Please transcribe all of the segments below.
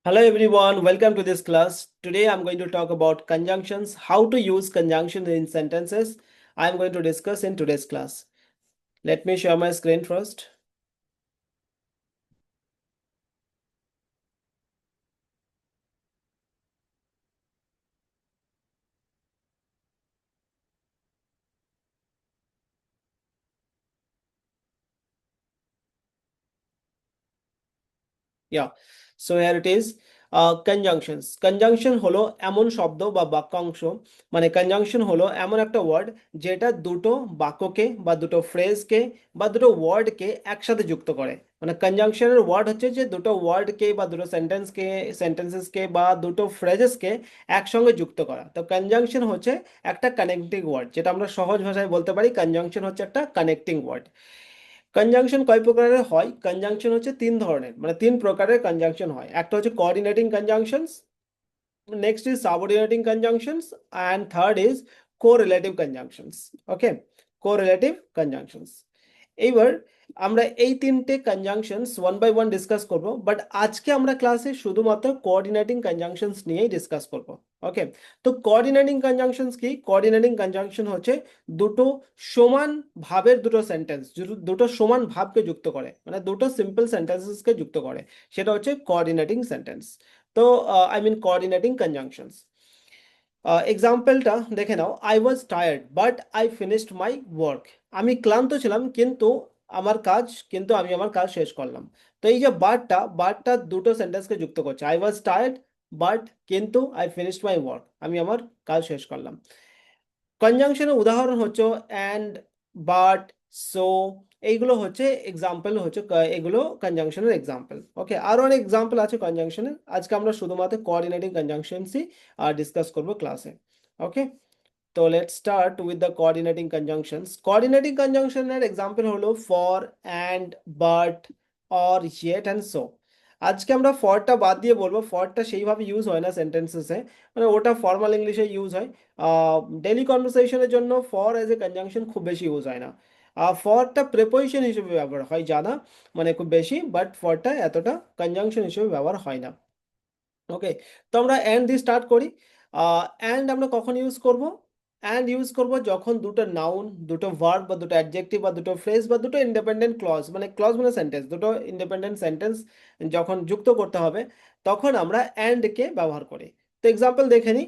Hello everyone, welcome to this class. Today I'm going to talk about conjunctions, how to use conjunctions in sentences. I'm going to discuss in today's class. Let me share my screen first. Yeah, so here it is. Conjunctions. Conjunction হলো এমন শব্দ বা বাক্যাংশ, মানে conjunction হলো এমন একটা word যেটা দুটো বাক্যকে বা দুটো ফ্রেজকে বা দুটো ওয়ার্ডকে একসাথে যুক্ত করে। মানে কনজাংশনের ওয়ার্ড হচ্ছে যে দুটো ওয়ার্ডকে বা দুটো সেন্টেন্সেসকে বা দুটো ফ্রেজেসকে একসঙ্গে যুক্ত করা। তো কনজাংশন হচ্ছে একটা কানেক্টিং ওয়ার্ড, যেটা আমরা সহজ ভাষায় বলতে পারি কনজাংশন হচ্ছে একটা কানেক্টিং ওয়ার্ড। কনজাংশন কয় প্রকারের হয়? কনজাংশন হচ্ছে তিন ধরনের, মানে তিন প্রকারের কনজাংশন হয়। একটা হচ্ছে coordinating conjunctions, next is subordinating conjunctions, and third is correlative conjunctions. Okay, correlative conjunctions. এইবার আমরা এই তিনটে conjunctions one by one discuss করব, বাট আজকে আমরা ক্লাসে শুধুমাত্র কোঅর্ডিনেটিং কনজাংশনস নিয়েই ডিসকাস করব। ওকে, তো কোঅর্ডিনেটিং কনজাংশনস কি? কোঅর্ডিনেটিং কনজাংশন হচ্ছে দুটো সমান ভাবের দুটো সেন্টেন্স, দুটো সমান ভাবকে যুক্ত করে, মানে দুটো সিম্পল সেন্টেন্সেসকে যুক্ত করে, সেটা হচ্ছে কোঅর্ডিনেটিং সেন্টেন্স। তো আই মিন কোঅর্ডিনেটিং কনজাংশনস। এক্সাম্পলটা দেখে নাও। I was tired but I finished my work. আমি ক্লান্ত ছিলাম কিন্তু আমি আমার কাজ শেষ করলাম। তো এই যে বাটটা দুটো সেন্টেন্সকে যুক্ত করছে। আই ওয়াজ টায়ার্ড বাট কিন্তু আই ফিনিশড মাই ওয়ার্ক, আমি আমার কাজ শেষ করলাম। কনজাংশনের উদাহরণ হচ্ছে অ্যান্ড, বাট, সো। এইগুলো হচ্ছে এক্সাম্পল, এগুলো কনজাংশনের এক্সাম্পল। ওকে, আরো অনেক এক্সাম্পল আছে কনজাংশনের, আজকে আমরা শুধুমাত্র কোঅর্ডিনেটিং কনজাংশনসই ডিসকাস করব ক্লাসে। ওকে, তো let's start with the coordinating conjunctions. Coordinating কনজাংশনের এক্সাম্পল হলো for, and, but, or, yet and so. আজকে আমরা ফরটা বাদ দিয়ে বলবো, ফরটা সেইভাবে ইউজ হয় না সেন্টেন্সেসে, মানে ওটা ফর্মাল ইংলিশে ইউজ হয়। ডেলি কনভারসেশনের জন্য ফর এজ এ কনজাংশন খুব বেশি ইউজ হয় না। ফরটা প্রেপোজিশন হিসেবে ব্যবহার হয় জানা, মানে খুব বেশি, বাট ফরটা এতটা কনজাংশন হিসেবে ব্যবহার হয় না। ওকে, তো আমরা অ্যান্ড দিয়ে স্টার্ট করি। অ্যান্ড আমরা কখন ইউজ করব? অ্যান্ড ইউজ করব যখন দুটো নাউন, দুটো ভার্ব বা দুটো অ্যাডজেক্টিভ বা দুটো ফ্রেজ বা দুটো ইন্ডিপেন্ডেন্ট ক্লজ, মানে ক্লজ মানে সেন্টেন্স, দুটো ইন্ডিপেন্ডেন্ট সেন্টেন্স যখন যুক্ত করতে হবে, তখন আমরা অ্যান্ডকে ব্যবহার করি। তো এক্সাম্পল দেখে নিই।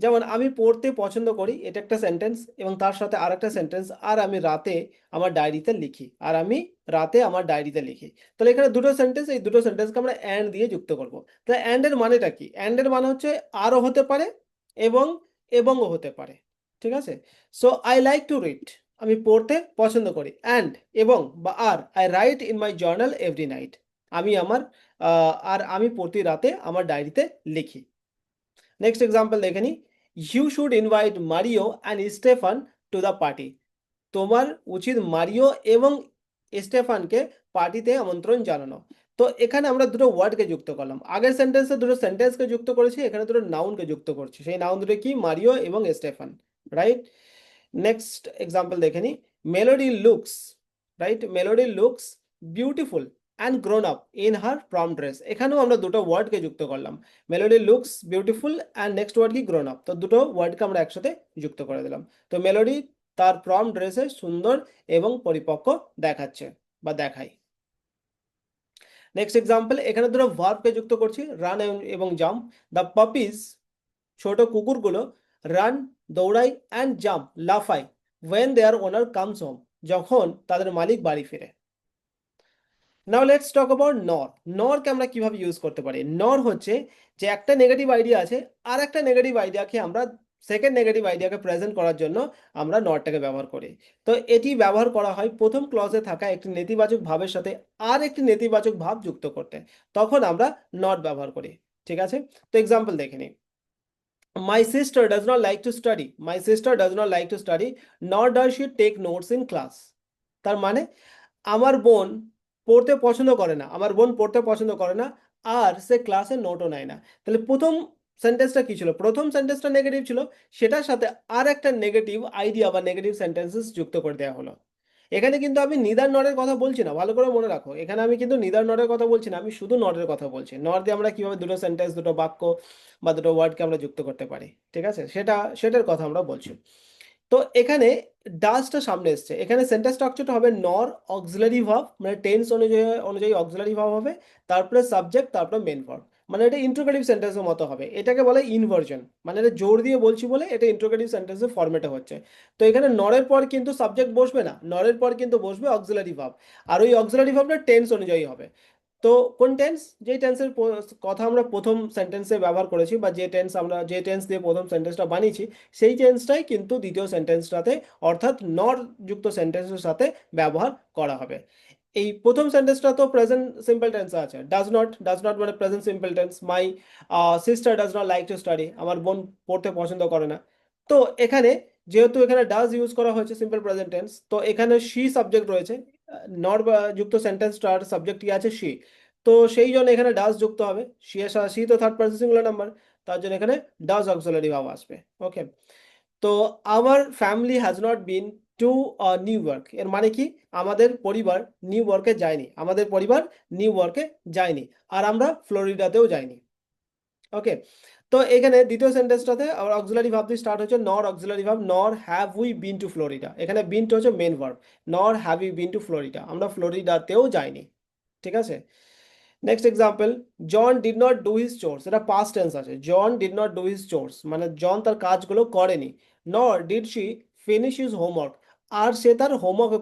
যেমন আমি পড়তে পছন্দ করি, এটা একটা সেন্টেন্স, এবং তার সাথে আর একটা সেন্টেন্স, আর আমি রাতে আমার ডায়েরিতে লিখি। তাহলে এখানে দুটো সেন্টেন্স, এই দুটো সেন্টেন্সকে আমরা অ্যান্ড দিয়ে যুক্ত করব। তাহলে অ্যান্ড এর মানেটা কি? অ্যান্ড এর মানে হচ্ছে আরও হতে পারে এবং এবংও হতে পারে। ঠিক আছে, so I like to read, আমি পড়তে পছন্দ করি, অ্যান্ড এবং বা আর I write in my journal every night, আমি প্রতি রাতে আমার ডায়েরিতে লিখি। নেক্সট এক্সাম্পল দেখে নি। You should invite Mario and Stefan to the party, তোমার উচিত মারিও এবং স্টেফানকে পার্টিতে আমন্ত্রণ জানানো। তো এখানে আমরা দুটো ওয়ার্ডকে যুক্ত করলাম, আগের সেন্টেন্সে দুটো সেন্টেন্সকে যুক্ত করেছি, এখানে দুটো নাউনকে যুক্ত করছি। সেই নাউন দুটো কি? মারিও এবং স্টেফান, রাইট? নেক্সট এক্সাম্পল দেখে নি। Melody looks, Melody looks beautiful and grown up in her prom dress. এখানেও আমরা দুটো ওয়ার্ডকে যুক্ত করলাম, Melody looks beautiful and next word কি? Grown up. তো দুটো ওয়ার্ডকে আমরা একসাথে যুক্ত করে দিলাম। তো মেলোডি তার প্রম ড্রেসে সুন্দর এবং পরিপক্ক দেখাচ্ছে বা দেখায়। নেক্সট এক্সাম্পল, এখানে দুটো ভার্বকে যুক্ত করছি, রান এবং জাম্প। দ্য পাপিজ, ছোট কুকুরগুলো, রান দৌড়ায়, অ্যান্ড জাম্প লাফায়, when their owner comes home, যখন তাদের মালিক বাড়ি ফিরে। নাও লেটস টক অ্যাবাউট নর। নরকে আমরা কিভাবে ইউজ করতে পারি? নর হচ্ছে যে একটা নেগেটিভ আইডিয়া আছে, আর একটা নেগেটিভ আইডিয়াকে আমরা সেকেন্ড নেগেটিভ আইডিয়াকে প্রেজেন্ট করার জন্য আমরা নটটাকে ব্যবহার করি। তো এটি ব্যবহার করা হয় প্রথম ক্লজে থাকা একটি নেতিবাচক ভাবের সাথে আর একটি নেতিবাচক ভাব যুক্ত করতে, তখন আমরা নট ব্যবহার করি। ঠিক আছে, তো এক্সাম্পল দেখে নিই। My sister does not like to study. My sister does not like to study, nor does she take notes in class. তার মানে আমার বোন পড়তে পছন্দ করে না, আর সে ক্লাসে নোটও নেয় না। তাহলে প্রথম সেন্টেন্সটা কি ছিল? প্রথম সেন্টেন্সটা নেগেটিভ ছিল, সেটার সাথে আর একটা নেগেটিভ আইডিয়া বা নেগেটিভ সেন্টেন্সেস যুক্ত করে দেওয়া হলো। এখানে কিন্তু আমি নিদার নরের কথা বলছি না, ভালো করে মনে রাখো, এখানে আমি কিন্তু নিদার নরের কথা বলছি না, আমি শুধু নরের কথা বলছি। নর দিয়ে আমরা কিভাবে দুটো সেন্টেন্স, দুটো বাক্য বা দুটো ওয়ার্ডকে আমরা যুক্ত করতে পারি, ঠিক আছে, সেটার কথা আমরা বলছি। তো এখানে ডাজটা সামনে এসছে, এখানে সেন্টেন্স স্ট্রাকচারটা হবে নর অক্সিলারি ভার্ব, মানে টেন্স অনুযায়ী অনুযায়ী অক্সিলারি ভার্ব হবে, তারপরে সাবজেক্ট, তারপরে মেন ভার্ব। মানে এটা ইন্ট্রোগেটিভ সেন্টেন্সের মতো হবে, এটাকে বলে ইনভার্জন, মানে এটা জোর দিয়ে বলছি বলে এটা ইন্ট্রোগেটিভ সেন্টেন্সের ফরম্যাটে হচ্ছে। তো এখানে নরের পর কিন্তু সাবজেক্ট বসবে না, নরের পর কিন্তু বসবে অক্সিলারি ভার্ব, আর ওই অক্সিলারি ভার্বটা টেন্স অনুযায়ী হবে। তো কোন টেন্স, যেই টেন্সের কথা আমরা প্রথম সেন্টেন্সে ব্যবহার করেছি, বা যে টেন্স দিয়ে প্রথম সেন্টেন্সটা বানিয়েছি, সেই টেন্সটাই কিন্তু দ্বিতীয় সেন্টেন্সটাতে, অর্থাৎ নর যুক্ত সেন্টেন্সের সাথে ব্যবহার করা হবে। এই প্রথম সেন্টেন্সটা তো প্রেজেন্ট সিম্পল টেন্সে আছে, ডাজ নট মানে present simple tense. My sister does not like to study, আমার বোন পড়তে পছন্দ করে না। তো এখানে যেহেতু এখানে ডাজ ইউজ করা হয়েছে সিম্পল প্রেজেন্ট টেন্স, তো এখানে শি সাবজেক্ট রয়েছে, নট যুক্ত সেন্টেন্সটার সাবজেক্ট কি আছে, শি। তো সেই জন্য এখানে ডাজ যুক্ত হবে, শি এর সাথে, শি তো থার্ড পারসন সিঙ্গুলার নাম্বার, তার জন্য এখানে ডাজ অক্সিলারি ভার্ব আসবে। ওকে। তো our family has not been to new York, এর মানে কি, আমাদের পরিবার নিউ ইয়র্কে যায়নি, আমাদের পরিবার নিউ ইয়র্কে যায়নি, আর আমরা ফ্লোরিডাতেও যাইনি। ওকে। তো এখানে দ্বিতীয় সেন্টেন্সটাতে আবার অক্সিলারি ভার্ব দিয়ে স্টার্ট হচ্ছে, nor auxiliary verb, nor have we been to Florida, এখানে বিন টু হচ্ছে main verb, nor have you been to Florida, আমরা ফ্লোরিডাতেও যাইনি, ঠিক আছে। Next example, John did not do his chores, এটা পাস্ট টেন্স আছে, John did not do his chores মানে জন তার কাজগুলো করেনি, nor did she finish his homework, আর সে তার হোমওয়ার্কও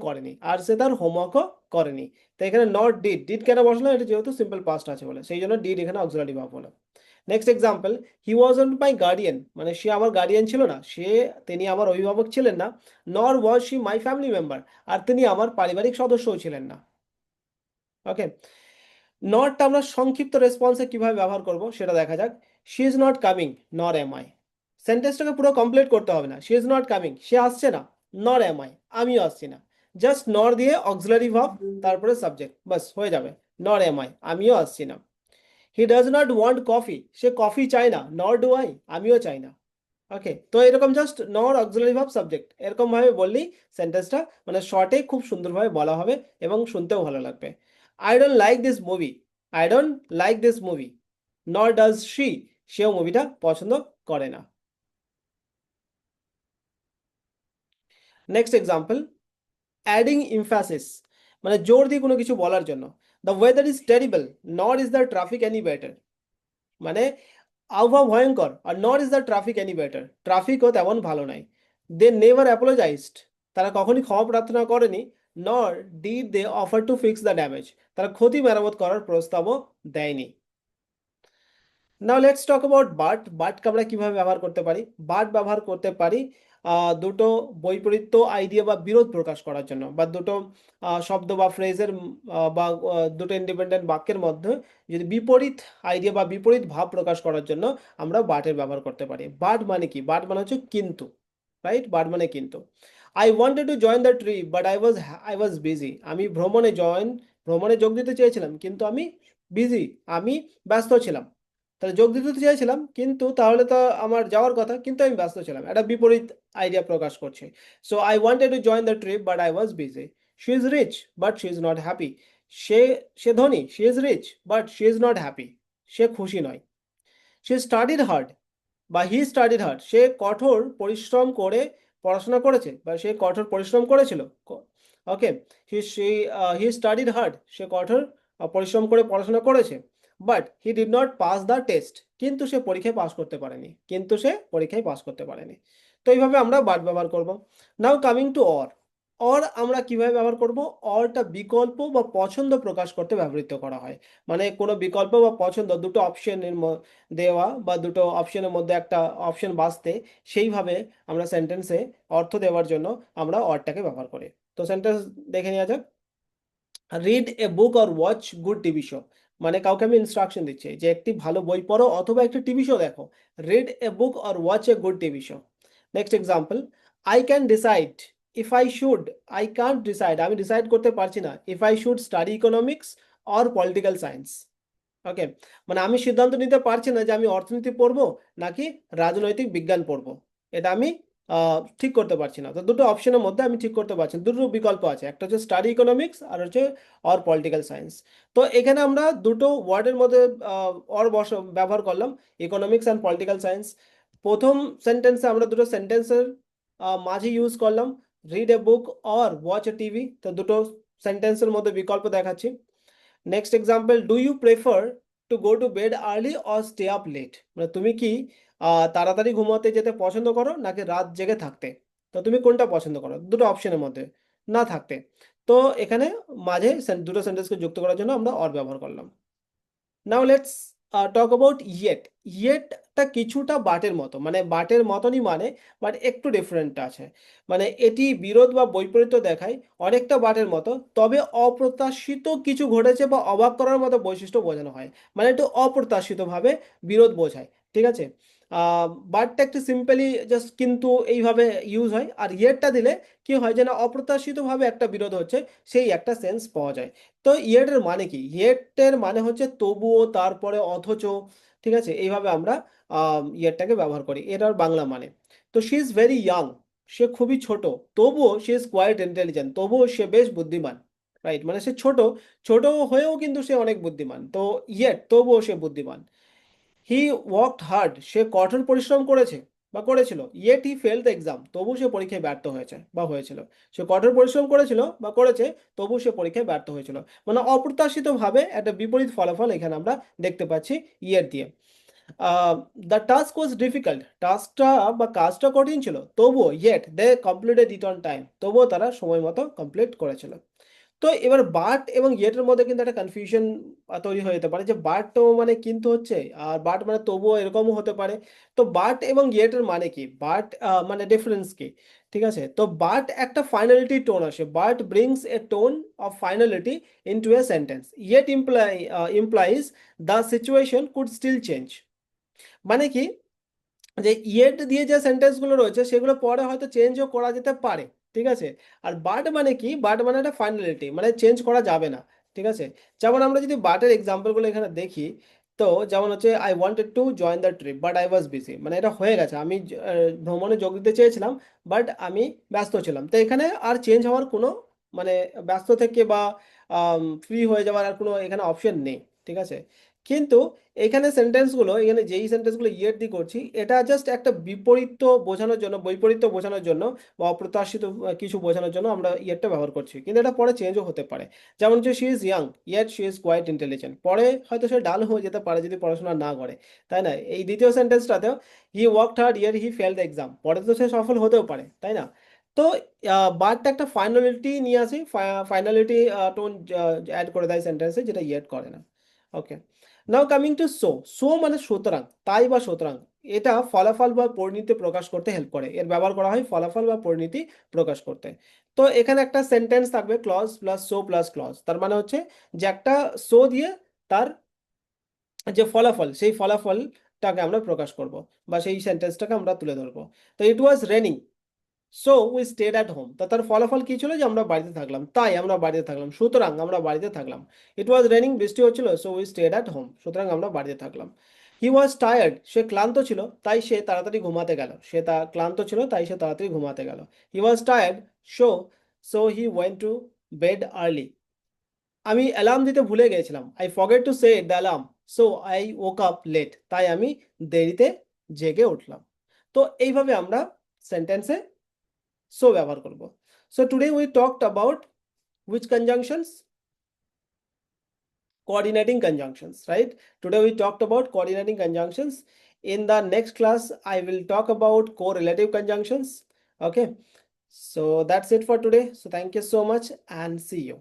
করেনি, তো এখানে নট ডিড কেন বসলো, এটা যেহেতু সিম্পল পাস্ট আছে বলে, সেই জন্য ডিড এখানে অক্সিলারি ভার্ব হলো। Next example, he wasn't my guardian, মানে সে আমার গার্ডিয়ান ছিল না, তিনি আমার অভিভাবক ছিলেন না, nor was she my family member, আর তিনি আমার পারিবারিক সদস্যও ছিলেন না। ওকে। নটটা আমরা সংক্ষিপ্ত রেসপন্সে কিভাবে ব্যবহার করব সেটা দেখা যাক। শি ইজ নট কামিং, নর এম আই। সেন্টেন্সটাকে পুরো কমপ্লিট করতে হবে না, শি ইজ নট কামিং, সে আসছে না, নর এম আই, আমিও আসছি না, জাস্ট নর দিয়ে অক্সিলারি ভার্ব, তারপরে সাবজেক্ট, বাস হয়ে যাবে, নর এম আই, আমিও আসছি না। He does not want coffee, say coffee চায় না, নর ডু আই, আমিও চাই না। ওকে, তো এরকম জাস্ট নর অক্সিলারি ভার্ব সাবজেক্ট এরকম ভাবে বললেই সেন্টেন্সটা মানে শর্টে খুব সুন্দরভাবে বলা হবে এবং শুনতেও ভালো লাগবে। I don't like this movie, I don't like this movie, নর ডাজ শি, সেও মুভিটা পছন্দ করে না। নেক্সট এক্সাম্পল, অ্যাডিং ইমফ্যাসিস, মানে জোর দিয়ে কোনো কিছু বলার জন্য। The weather is terrible, nor is the traffic any better, মানে আবহাওয়া ভয়ঙ্কর, আর nor is the traffic any better, ট্রাফিকও তেমন ভালো নাই। দে নেভার অ্যাপোলোজাইজড, তারা কখনই ক্ষমা প্রার্থনা করেনি, nor did they offer to fix the damage, তারা ক্ষতি মেরামত করার প্রস্তাবও দেয়নি। নাও লেটস টক অ্যাবাউট বাটকে আমরা কিভাবে ব্যবহার করতে পারি। বাট ব্যবহার করতে পারি দুটো বৈপরীত্য আইডিয়া বা বিরোধ প্রকাশ করার জন্য, বা দুটো শব্দ বা ফ্রেজের বা দুটো ইন্ডিপেন্ডেন্ট বাক্যের মধ্যে যদি বিপরীত আইডিয়া বা বিপরীত ভাব প্রকাশ করার জন্য আমরা বাটের ব্যবহার করতে পারি। বাট মানে কি, বাট মানে হচ্ছে কিন্তু, রাইট, বাট মানে কিন্তু। I wanted to join the trip but I was busy, আমি ভ্রমণে যোগ দিতে চেয়েছিলাম কিন্তু আমি বিজি, আমি ব্যস্ত ছিলাম। তাহলে যোগ দিতে তো চেয়েছিলাম কিন্তু তাহলে তো আমার যাওয়ার কথা, কিন্তু আমি ব্যস্ত ছিলাম, এটা বিপরীত আইডিয়া প্রকাশ করছে। So I wanted to join the trip but I was busy. She is rich but she is not happy, সে সে ধনী, she is rich but she is not happy, সে খুশি নয়। শি স্টাডিড হার্ড বা হি studied hard, সে কঠোর পরিশ্রম করে পড়াশোনা করেছে বা সে কঠোর পরিশ্রম করেছিল। ওকে, হি স্টাডিড হার্ড, সে কঠোর পরিশ্রম করে পড়াশোনা করেছে। But he did not pass the test, কিন্তু সে পরীক্ষায় পাস করতে পারেনি। তো এইভাবে আমরা বাট ব্যবহার করব। নাও কামিং টু অর আমরা কিভাবে ব্যবহার করব, অরটা বিকল্প বা পছন্দ প্রকাশ করতে ব্যবহৃত করা হয়। মানে কোনো বিকল্প বা পছন্দ দুটো অপশনের দেওয়া বা দুটো অপশনের মধ্যে একটা অপশন বাছতে, সেইভাবে আমরা সেন্টেন্সে অর্থ দেওয়ার জন্য আমরা অরটাকে ব্যবহার করি। তো সেন্টেন্স দেখে নেওয়া যাক। Read a book or watch good TV show, মানে কাউকে আমি ইনস্ট্রাকশন দিচ্ছি যে একটি ভালো বই পড়ো অথবা একটি টিভি শো দেখো। Read a book or watch a good TV show. Next example, I can decide if I should, I can't decide, আমি ডিসাইড করতে পারছি না, if I should study economics or political science. Okay, মানে আমি সিদ্ধান্ত নিতে পারছি না যে আমি অর্থনীতি পড়বো নাকি রাজনৈতিক বিজ্ঞান পড়বো, এটা আমি ঠিক করতে পারছি না। তো দুটো অপশনের মধ্যে আমি ঠিক করতে পারছি না। দুটো বিকল্প আছে, একটা হচ্ছে স্টাডি ইকোনমিক্স আর হচ্ছে অর পলিটিক্যাল সায়েন্স। তো এখানে আমরা দুটো ওয়ার্ডের মধ্যে অর ব্যবহার করলাম, ইকোনমিক্স অ্যান্ড পলিটিক্যাল সায়েন্স। প্রথম সেন্টেন্সে আমরা দুটো সেন্টেন্সের মাঝে ইউজ করলাম read a book or watch a TV. তো দুটো সেন্টেন্সের মধ্যে বিকল্প দেখাচ্ছি। Next example, do you prefer to go to bed early or stay up late, মানে তুমি কি তাড়াতাড়ি ঘুমাতে যেতে পছন্দ করো নাকি রাত জেগে থাকতে? তো তুমি কোনটা পছন্দ করো দুটো অপশনের মধ্যে? না থাকতে। তো এখানে মাঝে দুটো সেন্টেন্সকে যুক্ত করার জন্য আমরা অর ব্যবহার করলাম। Now let's talk about yet. ইয়েটটা কিছুটা বাটের মতো, মানে বাটের মতনই মানে, বাট একটু ডিফারেন্ট আছে। মানে এটি বিরোধ বা বৈপরীত্য দেখায় অনেকটা বাটের মতো, তবে অপ্রত্যাশিত কিছু ঘটেছে বা অবাক করার মতো বৈশিষ্ট্য বোঝানো হয়। মানে একটু অপ্রত্যাশিতভাবে বিরোধ বোঝায়, ঠিক আছে। বাটটা একটু সিম্পলি জাস্ট কিন্তু এইভাবে ইউজ হয়, আর ইয়েটটা দিলে কি হয় যে না অপ্রত্যাশিতভাবে একটা বিরোধ হচ্ছে, সেই একটা সেন্স পাওয়া যায়। তো ইয়েটের মানে কি? ইয়েটের মানে হচ্ছে তবুও, তারপরে, অথচ, ঠিক আছে, এইভাবে আমরা ইয়েটটাকে ব্যবহার করি। এটার বাংলা মানে, তো শি ইজ ভেরি ইয়াং, সে খুবই ছোট, তবুও শি ইজ কোয়াইট ইন্টেলিজেন্ট, তবুও সে বেশ বুদ্ধিমান। রাইট, মানে সে ছোট, ছোট হয়েও কিন্তু সে অনেক বুদ্ধিমান, তো ইয়েট তবুও সে বুদ্ধিমান। হি ওয়ার্কড হার্ড, সে কঠোর পরিশ্রম করেছে বা করেছিল, yet he fail the exam, তবু সে পরীক্ষায় ব্যর্থ হয়েছে বা হয়েছিল। সে কঠোর পরিশ্রম করেছিল বা করেছে, তবু সে পরীক্ষায় ব্যর্থ হয়েছিল। মানে অপ্রত্যাশিতভাবে একটা বিপরীত ফলাফল এখানে আমরা দেখতে পাচ্ছি ইয়েট দিয়ে। দ্য টাস্ক ওয়াজ ডিফিকাল্ট, টাস্কটা বা কাজটা কঠিন ছিল, তবুও yet they completed it on time, তবুও তারা সময় মতো কমপ্লিট করেছিল। তো এবার বাট এবং ইয়েটের মধ্যে কিন্তু একটা কনফিউশন তৈরি হয়ে যেতে পারে, যে বাট তো মানে কিন্তু হচ্ছে, আর বাট মানে তবুও এরকমও হতে পারে। তো বাট এবং ইয়েটের মানে কি, বাট মানে ডিফারেন্স কি? ঠিক আছে, তো বাট একটা ফাইনালিটি টোন আসে, but brings a tone of finality into a sentence, yet implies the situation could still change. মানে কি, যে ইয়েট দিয়ে যে সেন্টেন্সগুলো রয়েছে সেগুলো পরে হয়তো চেঞ্জও করা যেতে পারে, ঠিক আছে। আর বাট মানে কি, বাট মানে একটা ফাইনালিটি, মানে চেঞ্জ করা যাবে না, ঠিক আছে। যেমন আমরা যদি বাটের এক্সাম্পলগুলো এখানে দেখি, তো যেমন হচ্ছে I wanted to join the trip but I was busy, মানে এটা হয়ে গেছে, আমি ভ্রমণে যোগ দিতে চেয়েছিলাম, বাট আমি ব্যস্ত ছিলাম। তো এখানে আর চেঞ্জ হওয়ার কোনো, মানে ব্যস্ত থেকে বা ফ্রি হয়ে যাওয়ার আর কোনো এখানে অপশন নেই, ঠিক আছে। কিন্তু এখানে সেন্টেন্সগুলো, এখানে যেই সেন্টেন্সগুলো ইয়েট দিয়ে করছি, এটা জাস্ট একটা বিপরীত বোঝানোর জন্য, বৈপরীত্য বোঝানোর জন্য বা অপ্রত্যাশিত কিছু বোঝানোর জন্য আমরা ইয়েটটা ব্যবহার করছি, কিন্তু এটা পরে চেঞ্জও হতে পারে। যেমন হচ্ছে she is young yet she is quite intelligent, পরে হয়তো সে ডাল হয়ে যেতে পারে যদি পড়াশোনা না করে, তাই না। এই দ্বিতীয় সেন্টেন্সটাতেও he worked hard yet he fail the exam, পরে তো সে সফল হতেও পারে, তাই না। তো বাটটা একটা ফাইনালিটি নিয়ে আসি, ফাইনালিটি টোন অ্যাড করে দেয় সেন্টেন্সে, যেটা ইয়েট করে না। Okay, now coming to so. So মানে সুতরাং, তাই বা সুতরাং, এটা ফলাফল বা পরিণতি প্রকাশ করতে হেল্প করে, এর ব্যবহার করা হয় ফলাফল বা পরিণতি প্রকাশ করতে। তো এখানে একটা সেন্টেন্স থাকবে clause plus so plus clause, তার মানে হচ্ছে যে একটা সো দিয়ে তার যে ফলাফল, সেই ফলাফলটাকে আমরা প্রকাশ করব বা সেই সেন্টেন্সটাকে আমরা তুলে ধরবো। তো it was raining so we stayed at home, তা তার ফলাফল কি ছিল, যে আমরা বাড়িতে থাকলাম, তাই আমরা বাড়িতে থাকলাম, সুতরাং আমরা বাড়িতে থাকলাম। ইট ওয়াজ রেনিং, বৃষ্টি হচ্ছিল, so we stayed at home, সুতরাং আমরা বাড়িতে থাকলাম। হি ওয়াজ টায়ার্ড, সে ক্লান্ত ছিল, তাই সে তাড়াতাড়ি ঘুমাতে গেল, সে ক্লান্ত ছিল তাই সে তাড়াতাড়ি ঘুমাতে গেল। He was tired so so he went to bed early, আমি অ্যালার্ম দিতে ভুলে গিয়েছিলাম, I forget to set the alarm so I woke up late, তাই আমি দেরিতে জেগে উঠলাম। তো এইভাবে আমরা সেন্টেন্সে সো ব্যবহার করব। So today we talked about which conjunctions? Coordinating conjunctions, right? Today we talked about coordinating conjunctions. In the next class I will talk about correlative conjunctions. Okay, so that's it for today, so thank you so much and see you.